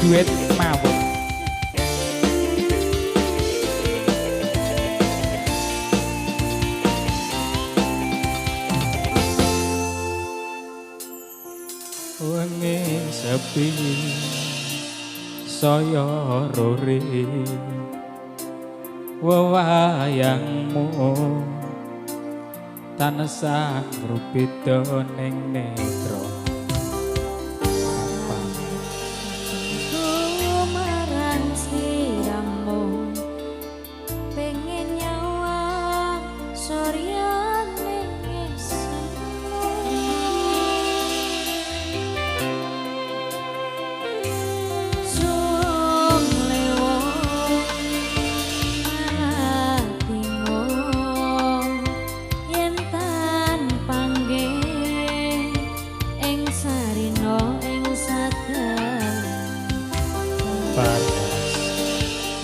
duet mawon. Wengi sepi saya rori wewayangmu tansah ngrupida ning netra marang sliramu pengen nyawa soryane esemu sung lewo malah bingung yen tan panggih ing sarina ing sadalan panas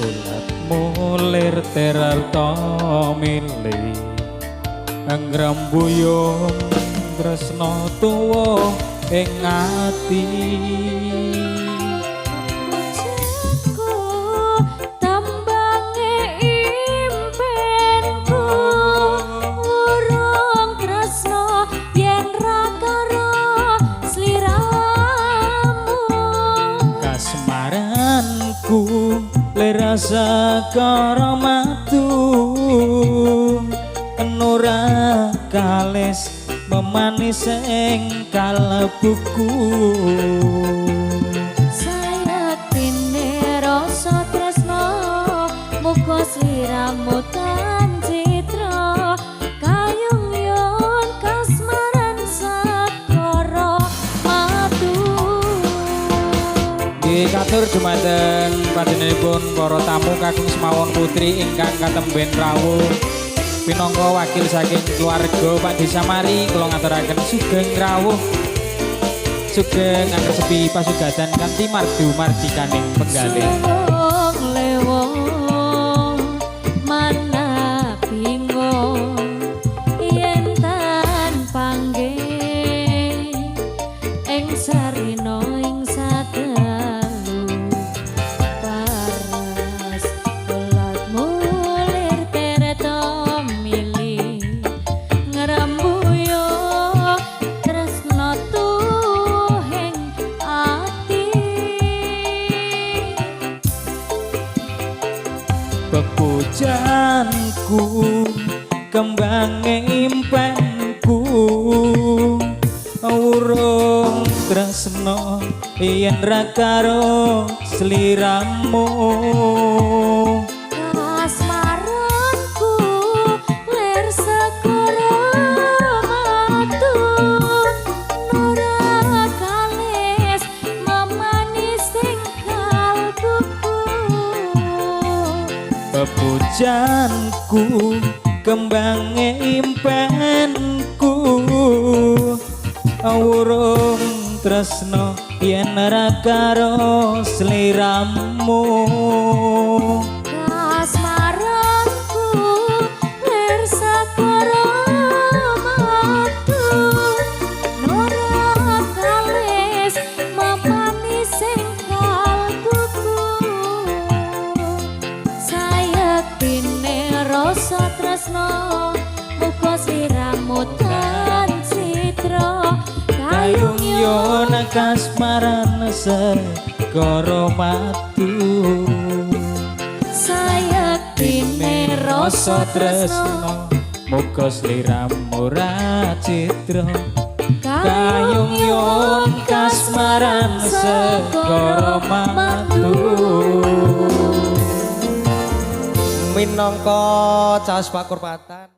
ulat mulir terarto milih ngrembuyung tresna tuwa ing ati Cintaku tambange impenku urung tresno yen ra karo sliramu kasmaranku lerasa karo matu ora kales memanis ing kalbuku sayektine rasa tresno muga sliramu tan citra kayungyon kasmaran sakara matu nggih katur dumateng panjenenganipun para tamu kakung semawon putri ingkang katemben rawuh minangka wakil saking keluarga Pak Desamari kula ngaturaken sugeng rawuh sugeng anggesepi pasugatan kanthi mardu mardikaning penggalih Sung lewo mana bingung yen tan panggih ing sarina ing sadalu paras ulat mulir tereto milih ngrambuyo tresno tuhing ati pepujanku kembang impenku urung tresno yen ra karo sliramu kasmaranku ler segara matu nora kalis memanis ing kalbuku pepujanku kembang impenku urung tresno yen ra karo sliramu kasmaranku ler segara matu nora kalis memanis ing kalbuku sayektine rasa tresno muga sliramu tan citra kayung yon kasmaran segara matu sayektine rasa rasa tresno muga sliramu ra citra kayung yon kasmaran segara matu minangka caos pakurpatan